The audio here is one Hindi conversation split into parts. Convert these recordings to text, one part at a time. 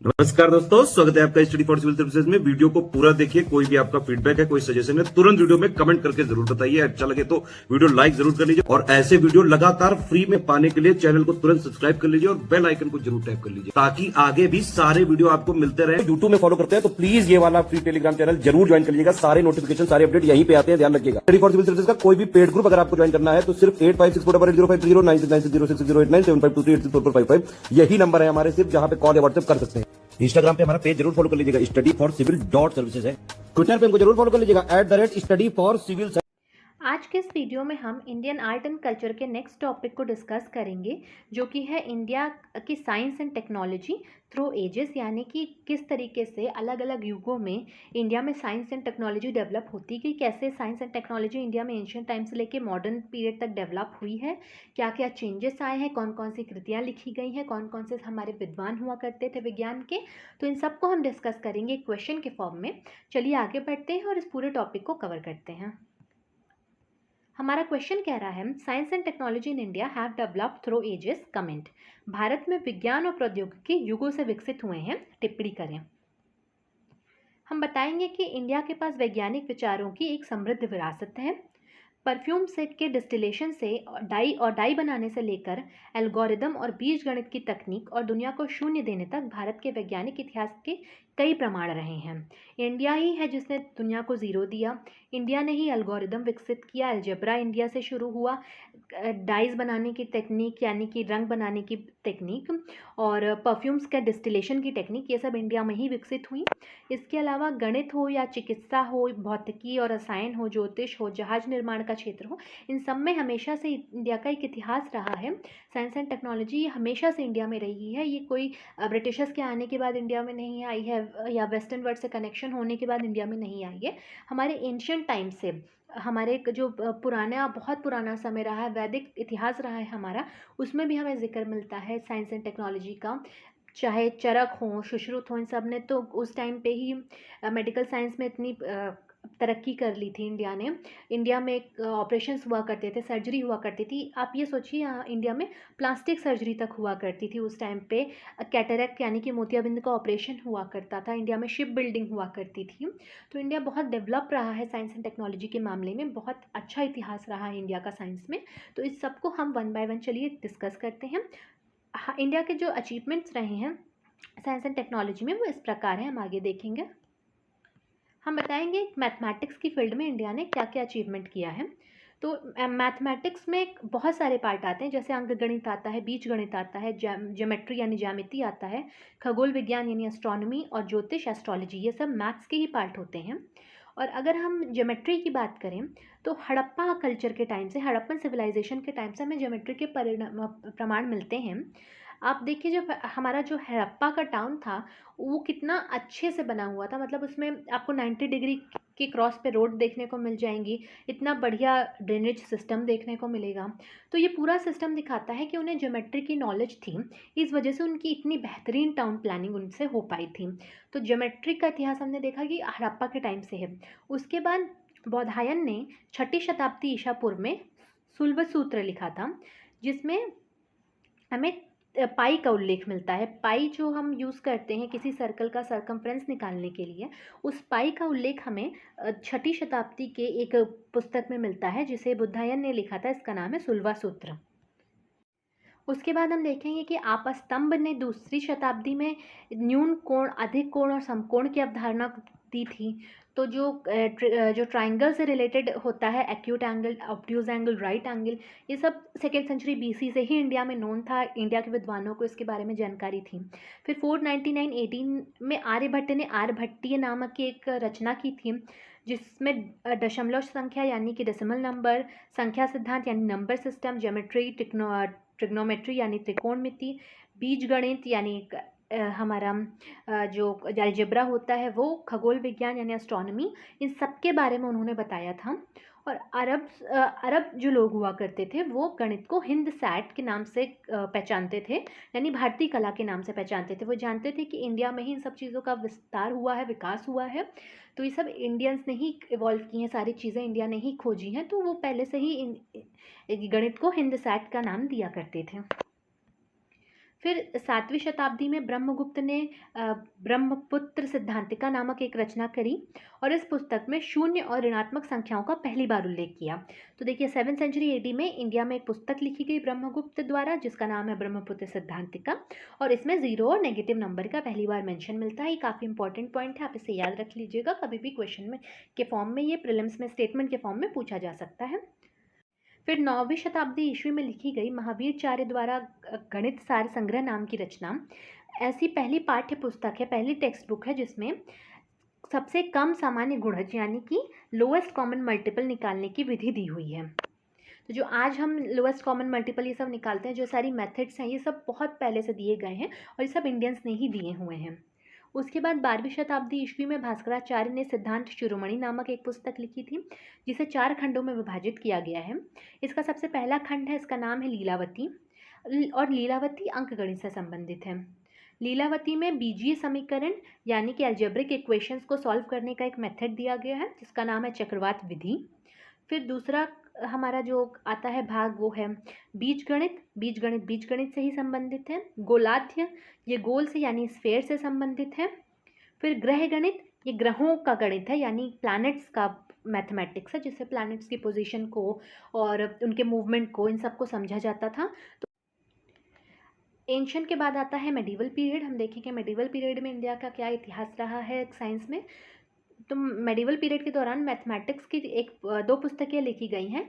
नमस्कार दोस्तों, स्वागत है आपका स्टडी फॉर सिविल सर्विसेज में। वीडियो को पूरा देखिए। कोई भी आपका फीडबैक है, कोई सजेशन है, तुरंत वीडियो में कमेंट करके जरूर बताइए। अच्छा लगे तो वीडियो लाइक जरूर कर लीजिए और ऐसे वीडियो लगातार फ्री में पाने के लिए चैनल को तुरंत सब्सक्राइब कर लीजिए और बेल आइकन को जरूर टैप कर लीजिए ताकि आगे भी सारे वीडियो आपको मिलते रहे। यूट्यूब में फॉलो करते हैं तो प्लीज ये वाला फ्री टेलीग्राम चैनल जरूर ज्वाइन कर लीजिएगा। सारे नोटिफिकेशन, सारे अपडेट यहीं पे आते हैं, ध्यान रखिएगा। स्टडी फॉर सिविल सर्विसेज का कोई भी पेड ग्रुप अगर आपको ज्वाइन करना है तो सिर्फ 85648096960609797523864455 यही नंबर है हमारे, सिर्फ जहां पे कॉल या व्हाट्सएप कर सकते हैं। इंस्टाग्राम पे हमारा पेज जरूर फॉलो कर लीजिएगा, स्टडी फॉर सिविल .सर्विसेज है। ट्विटर पे हमको जरूर फॉलो कर लीजिएगा, @study for civil। आज के इस वीडियो में हम इंडियन आर्ट एंड कल्चर के नेक्स्ट टॉपिक को डिस्कस करेंगे, जो कि है इंडिया की science and technology through ages, यानी कि किस तरीके से अलग अलग युगों में इंडिया में साइंस एंड टेक्नोलॉजी डेवलप होती गई, कैसे साइंस एंड टेक्नोलॉजी इंडिया में एंशिएंट टाइम से लेके मॉडर्न पीरियड तक डेवलप हुई है, क्या क्या चेंजेस आए हैं, कौन कौन सी कृतियाँ लिखी गई हैं, कौन कौन से हमारे विद्वान हुआ करते थे विज्ञान के। तो इन सबको हम डिस्कस करेंगे क्वेश्चन के फॉर्म में। चलिए आगे बढ़ते हैं और इस पूरे टॉपिक को कवर करते हैं। हमारा क्वेश्चन कह रहा है, science and technology in India have developed through ages, comment. Bharat में विज्ञान और प्रौद्योगिकी युगों से विकसित हुए हैं, टिप्पणी करें। हम बताएंगे कि इंडिया के पास वैज्ञानिक विचारों की एक समृद्ध विरासत है। परफ्यूम से के डिस्टिलेशन से डाई बनाने से लेकर एल्गोरिदम और बीजगणित की तकनीक और दुनिया को शून्य देने तक भारत के वैज्ञानिक इतिहास के कई प्रमाण रहे हैं। इंडिया ही है जिसने दुनिया को ज़ीरो दिया। इंडिया ने ही एल्गोरिदम विकसित किया। अलजेब्रा इंडिया से शुरू हुआ। डाइज बनाने की टेक्निक, यानी कि रंग बनाने की टेक्निक, और परफ्यूम्स का डिस्टिलेशन की टेक्निक, ये सब इंडिया में ही विकसित हुई। इसके अलावा गणित हो या चिकित्सा हो, भौतिकी और रसायन हो, ज्योतिष हो, जहाज निर्माण का क्षेत्र हो, इन सब में हमेशा से इंडिया का एक इतिहास रहा है। साइंस एंड टेक्नोलॉजी हमेशा से इंडिया में रही है। ये कोई ब्रिटिशर्स के आने के बाद इंडिया में नहीं आई है या वेस्टर्न वर्ल्ड से कनेक्शन होने के बाद इंडिया में नहीं आई है। हमारे एंशिएंट टाइम से, हमारे जो पुराना, बहुत पुराना समय रहा है, वैदिक इतिहास रहा है हमारा, उसमें भी हमें जिक्र मिलता है साइंस एंड टेक्नोलॉजी का। चाहे चरक हो, सुश्रुत हो, इन सब ने तो उस टाइम पे ही मेडिकल साइंस में इतनी तरक्की कर ली थी इंडिया ने। इंडिया में ऑपरेशंस हुआ करते थे, सर्जरी हुआ करती थी। आप ये सोचिए, इंडिया में प्लास्टिक सर्जरी तक हुआ करती थी उस टाइम पे। कैटरेक्ट यानी कि मोतियाबिंद का ऑपरेशन हुआ करता था। इंडिया में शिप बिल्डिंग हुआ करती थी। तो इंडिया बहुत डेवलप रहा है साइंस एंड टेक्नोलॉजी के मामले में। बहुत अच्छा इतिहास रहा है इंडिया का साइंस में। तो इस सबको हम वन बाय वन चलिए डिस्कस करते हैं। इंडिया के जो अचीवमेंट्स रहे हैं साइंस एंड टेक्नोलॉजी में वो इस प्रकार हैं, हम आगे देखेंगे। हम बताएंगे मैथमेटिक्स की फील्ड में इंडिया ने क्या क्या अचीवमेंट किया है। तो मैथमेटिक्स में बहुत सारे पार्ट आते हैं, जैसे अंक गणित आता है, बीज गणित आता है, ज्योमेट्री यानी ज्यामिति आता है, खगोल विज्ञान यानी एस्ट्रोनॉमी, और ज्योतिष एस्ट्रोलॉजी, ये सब मैथ्स के ही पार्ट होते हैं। और अगर हम ज्योमेट्री की बात करें तो हड़प्पा कल्चर के टाइम से, हड़प्पन सिविलाइजेशन के टाइम से हमें ज्योमेट्री के प्रमाण मिलते हैं। आप देखिए, जब हमारा जो हड़प्पा का टाउन था वो कितना अच्छे से बना हुआ था। मतलब उसमें आपको 90 डिग्री के क्रॉस पे रोड देखने को मिल जाएंगी, इतना बढ़िया ड्रेनेज सिस्टम देखने को मिलेगा। तो ये पूरा सिस्टम दिखाता है कि उन्हें ज्योमेट्री की नॉलेज थी, इस वजह से उनकी इतनी बेहतरीन टाउन प्लानिंग उनसे हो पाई थी। तो ज्योमेट्री का इतिहास हमने देखा कि हड़प्पा के टाइम से है। उसके बाद बौधायन ने 6ठी शताब्दी ईसा पूर्व में सुल्व सूत्र लिखा था, जिसमें हमें पाई का उल्लेख मिलता है। पाई जो हम यूज़ करते हैं किसी सर्कल का सरकमफ्रेंस निकालने के लिए, उस पाई का उल्लेख हमें 6ठी शताब्दी के एक पुस्तक में मिलता है जिसे बुद्धायन ने लिखा था। इसका नाम है सुल्वा सूत्र। उसके बाद हम देखेंगे कि आपस्तंभ ने 2री शताब्दी में न्यून कोण, अधिक कोण और समकोण की अवधारणा दी थी। तो जो ट्राइंगल से रिलेटेड होता है, acute angle, obtuse angle, right angle, ये सब 2nd सेंचुरी BC से ही इंडिया में नोन था। इंडिया के विद्वानों को इसके बारे में जानकारी थी। फिर 499 18 में आर्यभट्ट ने आर्यभट्टीय नामक की एक रचना की थी, जिसमें दशमलव संख्या यानी कि डेसिमल नंबर, संख्या सिद्धांत यानी नंबर सिस्टम, ज्योमेट्री, ट्रिग्नोमेट्री यानी त्रिकोणमिति, बीज गणित यानी हमारा जो अलजेब्रा होता है वो, खगोल विज्ञान यानी एस्ट्रोनॉमी, इन सब के बारे में उन्होंने बताया था। और अरब जो लोग हुआ करते थे वो गणित को हिंद सैट के नाम से पहचानते थे, यानी भारतीय कला के नाम से पहचानते थे। वो जानते थे कि इंडिया में ही इन सब चीज़ों का विस्तार हुआ है, विकास हुआ है। तो ये सब इंडियंस ने ही इवॉल्व की हैं, सारी चीज़ें इंडिया ने ही खोजी हैं। तो वो पहले से ही गणित को हिंद सैट का नाम दिया करते थे। फिर 7वीं शताब्दी में ब्रह्मगुप्त ने ब्रह्मपुत्र सिद्धांतिका नामक एक रचना करी और इस पुस्तक में शून्य और ऋणात्मक संख्याओं का पहली बार उल्लेख किया। तो देखिए 7th सेंचुरी एडी में इंडिया में एक पुस्तक लिखी गई ब्रह्मगुप्त द्वारा जिसका नाम है ब्रह्मपुत्र सिद्धांतिका, और इसमें जीरो और नेगेटिव नंबर का पहली बार मेंशन मिलता है। ये काफ़ी इंपॉर्टेंट पॉइंट है, आप इसे याद रख लीजिएगा, कभी भी क्वेश्चन में के फॉर्म में, ये प्रीलिम्स में स्टेटमेंट के फॉर्म में पूछा जा सकता है। फिर 9वीं शताब्दी ईस्वी में लिखी गई महावीरचार्य द्वारा गणित सार संग्रह नाम की रचना ऐसी पहली पाठ्य पुस्तक है, पहली टेक्स्ट बुक है जिसमें सबसे कम सामान्य गुणज यानी कि लोएस्ट कॉमन मल्टीपल निकालने की विधि दी हुई है। तो जो आज हम लोएस्ट कॉमन मल्टीपल ये सब निकालते हैं, जो सारी मेथड्स हैं, ये सब बहुत पहले से दिए गए हैं और ये सब इंडियंस ने ही दिए हुए हैं। उसके बाद 12वीं शताब्दी ईस्वी में भास्कराचार्य ने सिद्धांत शिरोमणि नामक एक पुस्तक लिखी थी जिसे 4 खंडों में विभाजित किया गया है। इसका सबसे पहला खंड है, इसका नाम है लीलावती, और लीलावती अंकगणित से संबंधित है। लीलावती में बीजीय समीकरण यानी कि अलजेब्रिक इक्वेशंस को सॉल्व करने का एक मेथड दिया गया है जिसका नाम है चक्रवात विधि। फिर दूसरा हमारा जो आता है भाग वो है बीजगणित। बीजगणित से ही संबंधित है। गोलाध्य, ये गोल से यानी स्फेयर से संबंधित है। फिर ग्रह गणित, ये ग्रहों का गणित है यानी प्लैनेट्स का मैथमेटिक्स है, जिससे प्लैनेट्स की पोजीशन को और उनके मूवमेंट को, इन सबको समझा जाता था। तो एंशियंट के बाद आता है मेडिवल पीरियड। हम देखेंगे मेडिवल पीरियड में इंडिया का क्या इतिहास रहा है साइंस में। तो मेडिवल पीरियड के दौरान मैथमेटिक्स की 2 पुस्तकें लिखी गई हैं,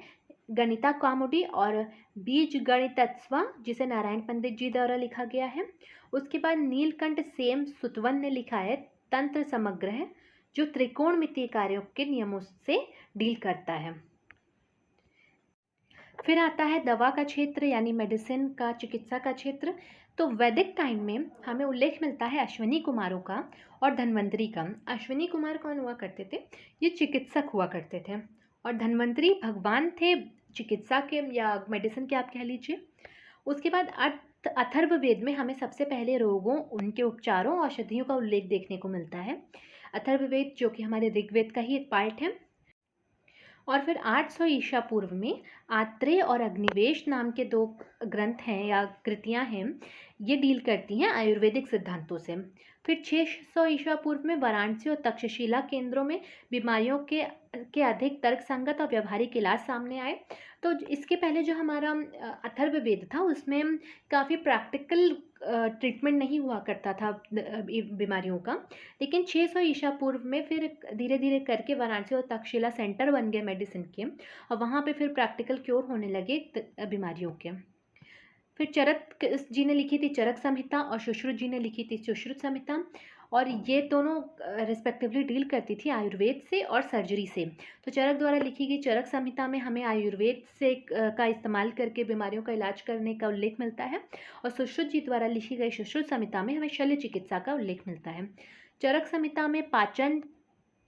गणिता कौमुदी और बीज गणितत्व, जिसे नारायण पंडित जी द्वारा लिखा गया है। उसके बाद नीलकंठ सेम सुतवन ने लिखा है तंत्र समग्र, जो त्रिकोणमितीय कार्यों के नियमों से डील करता है। फिर आता है दवा का क्षेत्र यानी मेडिसिन का, चिकित्सा का क्षेत्र। तो वैदिक टाइम में हमें उल्लेख मिलता है अश्विनी कुमारों का और धन्वंतरी का। अश्विनी कुमार कौन हुआ करते थे? ये चिकित्सक हुआ करते थे, और धन्वंतरी भगवान थे चिकित्सा के या मेडिसिन के, आप कह लीजिए। उसके बाद अथर्ववेद में हमें सबसे पहले रोगों, उनके उपचारों, औषधियों का उल्लेख देखने को मिलता है। अथर्ववेद जो कि हमारे ऋग्वेद का ही एक पार्ट है। और फिर 800 ईसा पूर्व में आत्रेय और अग्निवेश नाम के 2 ग्रंथ हैं या कृतियां हैं, ये डील करती हैं आयुर्वेदिक सिद्धांतों से। फिर 600 ईसा पूर्व में वाराणसी और तक्षशिला केंद्रों में बीमारियों के अधिक तर्कसंगत और व्यावहारिक इलाज सामने आए। तो इसके पहले जो हमारा अथर्ववेद था उसमें काफ़ी प्रैक्टिकल ट्रीटमेंट नहीं हुआ करता था बीमारियों का, लेकिन 600 ईसा पूर्व में फिर धीरे धीरे करके वाराणसी और तक्षशिला सेंटर बन गए मेडिसिन के, और वहाँ पे फिर प्रैक्टिकल क्योर होने लगे बीमारियों के। फिर चरक जी ने लिखी थी चरक संहिता और सुश्रुत जी ने लिखी थी सुश्रुत संहिता, और ये दोनों रिस्पेक्टिवली डील करती थी आयुर्वेद से और सर्जरी से। तो चरक द्वारा लिखी गई चरक संहिता में हमें आयुर्वेद से का इस्तेमाल करके बीमारियों का इलाज करने का उल्लेख मिलता है, और सुश्रुत जी द्वारा लिखी गई सुश्रुत संहिता में हमें शल्य चिकित्सा का उल्लेख मिलता है। चरक संहिता में पाचन,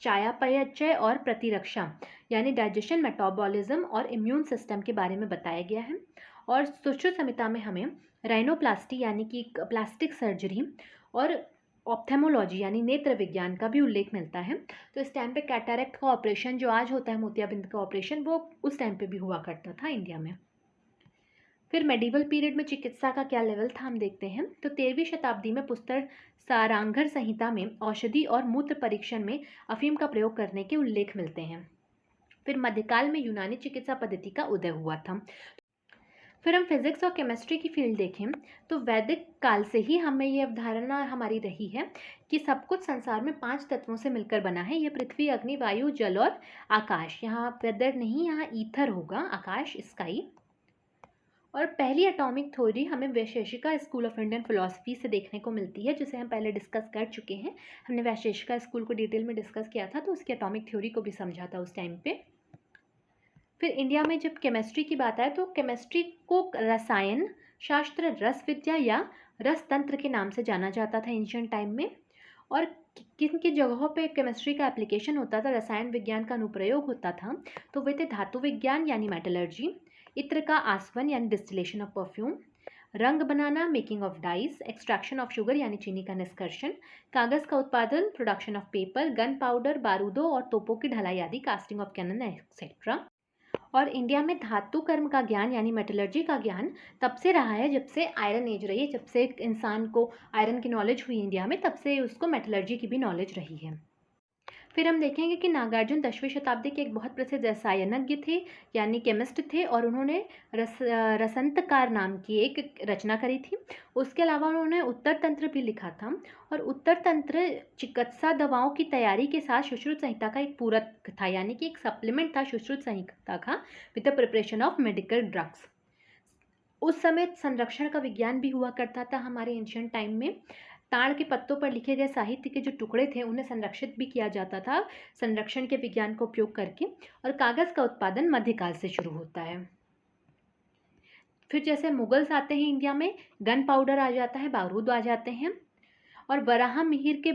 चयापचय और प्रतिरक्षा यानी डाइजेशन, मेटाबॉलिज्म और इम्यून सिस्टम के बारे में बताया गया है। और सुश्रुत संहिता में हमें राइनोप्लास्टी यानी कि प्लास्टिक सर्जरी और ऑप्थेमोलॉजी यानी नेत्र विज्ञान का भी उल्लेख मिलता है। तो इस टाइम पे कैटरेक्ट का ऑपरेशन जो आज होता है, मोतियाबिंद का ऑपरेशन, वो उस टाइम पे भी हुआ करता था इंडिया में। फिर मेडिवल पीरियड में चिकित्सा का क्या लेवल था हम देखते हैं। तो 13वीं शताब्दी में पुस्तक सारांघर संहिता में औषधि और मूत्र परीक्षण में अफीम का प्रयोग करने के उल्लेख मिलते हैं। फिर मध्यकाल में यूनानी चिकित्सा पद्धति का उदय हुआ था। फिर हम फिजिक्स और केमिस्ट्री की फील्ड देखें तो वैदिक काल से ही हमें ये अवधारणा हमारी रही है कि सब कुछ संसार में 5 तत्वों से मिलकर बना है। ये पृथ्वी, अग्नि, वायु, जल और आकाश। यहाँ वेदर नहीं, यहाँ ईथर होगा, आकाश, स्काई। और पहली एटॉमिक थ्योरी हमें Vaisheshika school of Indian philosophy से देखने को मिलती है, जिसे हम पहले डिस्कस कर चुके हैं। हमने वैशेषिका स्कूल को डिटेल में डिस्कस किया था, तो उसकी एटॉमिक थ्योरी को भी समझा था उस टाइम पे। फिर इंडिया में जब केमिस्ट्री की बात आए तो केमिस्ट्री को रसायन शास्त्र, रस विद्या या रस तंत्र के नाम से जाना जाता था एंशिएंट टाइम में। और किन किन जगहों पे केमिस्ट्री का एप्लीकेशन होता था, रसायन विज्ञान का अनुप्रयोग होता था, तो वे थे धातु विज्ञान यानी मेटलर्जी, इत्र का आसवन यानी डिस्टिलेशन ऑफ परफ्यूम, रंग बनाना making of dyes, extraction of sugar यानी चीनी का निष्कर्षण, कागज़ का उत्पादन production of paper, gunpowder, बारूदों और तोपों की ढलाई आदि, कास्टिंग ऑफ कैनन एक्सेट्रा। और इंडिया में धातु कर्म का ज्ञान यानी मेटलर्जी का ज्ञान तब से रहा है जब से आयरन एज रही है, जब से एक इंसान को आयरन की नॉलेज हुई इंडिया में, तब से उसको मेटलर्जी की भी नॉलेज रही है। फिर हम देखेंगे कि नागार्जुन 10वीं शताब्दी के एक बहुत प्रसिद्ध रसायनज्ञ थे यानी केमिस्ट थे, और उन्होंने रसंतकार नाम की एक रचना करी थी। उसके अलावा उन्होंने उत्तर तंत्र भी लिखा था, और उत्तर तंत्र चिकित्सा दवाओं की तैयारी के साथ सुश्रुत संहिता का एक पूरक था, यानी कि एक सप्लीमेंट था सुश्रुत संहिता का with the preparation of medical drugs. उस समय संरक्षण का विज्ञान भी हुआ करता था हमारे एंशियंट टाइम में। ताड़ के पत्तों पर लिखे गए साहित्य के जो टुकड़े थे उन्हें संरक्षित भी किया जाता था संरक्षण के विज्ञान का उपयोग करके, और कागज़ का उत्पादन मध्यकाल से शुरू होता है। फिर जैसे मुगल्स आते हैं इंडिया में, गन पाउडर आ जाता है, बारूद आ जाते हैं, और वराह मिहिर के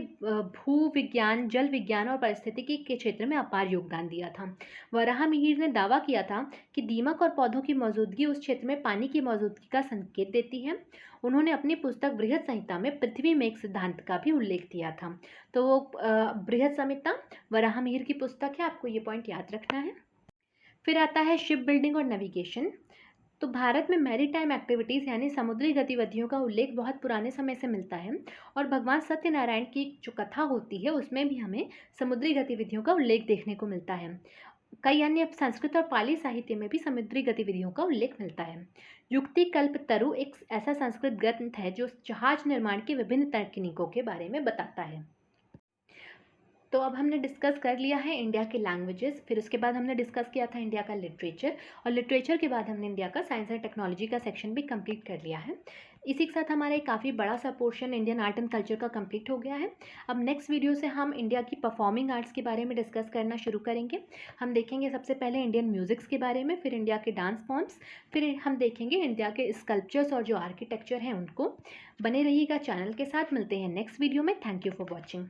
भू विज्ञान, जल विज्ञान और पारिस्थितिकी के क्षेत्र में अपार योगदान दिया था। वराह मिहिर ने दावा किया था कि दीमक और पौधों की मौजूदगी उस क्षेत्र में पानी की मौजूदगी का संकेत देती है। उन्होंने अपनी पुस्तक बृहद संहिता में पृथ्वी मेघ सिद्धांत का भी उल्लेख किया था। तो वो बृहद संहिता वराह मिहिर की पुस्तक है, आपको ये पॉइंट याद रखना है। फिर आता है शिप बिल्डिंग और नेविगेशन। तो भारत में मैरीटाइम एक्टिविटीज़ यानी समुद्री गतिविधियों का उल्लेख बहुत पुराने समय से मिलता है, और भगवान सत्यनारायण की जो कथा होती है उसमें भी हमें समुद्री गतिविधियों का उल्लेख देखने को मिलता है। कई अन्य संस्कृत और पाली साहित्य में भी समुद्री गतिविधियों का उल्लेख मिलता है। युक्ति कल्प तरु एक ऐसा संस्कृत ग्रंथ है जो जहाज निर्माण की विभिन्न तकनीकों के बारे में बताता है। तो अब हमने डिस्कस कर लिया है इंडिया के लैंग्वेजेस, फिर उसके बाद हमने डिस्कस किया था इंडिया का लिटरेचर, और लिटरेचर के बाद हमने इंडिया का साइंस एंड टेक्नोलॉजी का सेक्शन भी कंप्लीट कर लिया है। इसी के साथ हमारा एक काफ़ी बड़ा सा portion Indian art and culture का कंप्लीट हो गया है। अब नेक्स्ट वीडियो से हम इंडिया की परफॉर्मिंग आर्ट्स के बारे में डिस्कस करना शुरू करेंगे। हम देखेंगे सबसे पहले इंडियन म्यूज़िक्स के बारे में, फिर इंडिया के डांस फॉर्म्स, फिर हम देखेंगे इंडिया के स्कल्पचर्स और जो आर्किटेक्चर हैं उनको। बने रहिएगा चैनल के साथ, मिलते हैं नेक्स्ट वीडियो में। Thank you for watching.